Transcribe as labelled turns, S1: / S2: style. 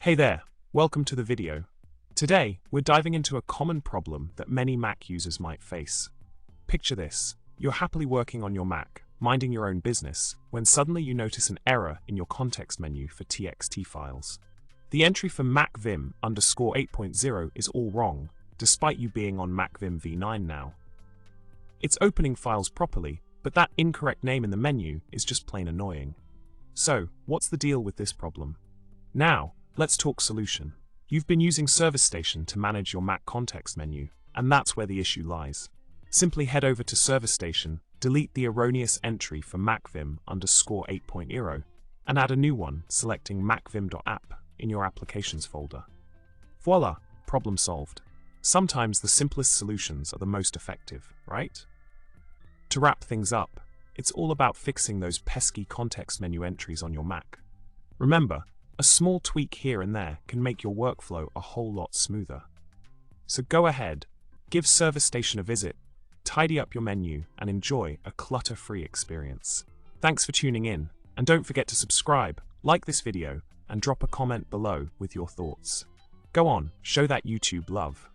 S1: Hey there, welcome to the video. Today, we're diving into a common problem that many Mac users might face. Picture this, you're happily working on your Mac, minding your own business, when suddenly you notice an error in your context menu for TXT files. The entry for MacVim _8.0 is all wrong, despite you being on MacVim v9 now. It's opening files properly, but that incorrect name in the menu is just plain annoying. So, what's the deal with this problem? Now, let's talk solution. You've been using Service Station to manage your Mac context menu, and that's where the issue lies. Simply head over to Service Station, delete the erroneous entry for MacVim _8.0, and add a new one, selecting macvim.app in your Applications folder. Voila, problem solved. Sometimes the simplest solutions are the most effective, right? To wrap things up, it's all about fixing those pesky context menu entries on your Mac. Remember, a small tweak here and there can make your workflow a whole lot smoother. So go ahead, give Service Station a visit, tidy up your menu, and enjoy a clutter-free experience. Thanks for tuning in, and don't forget to subscribe, like this video, and drop a comment below with your thoughts. Go on, show that YouTube love.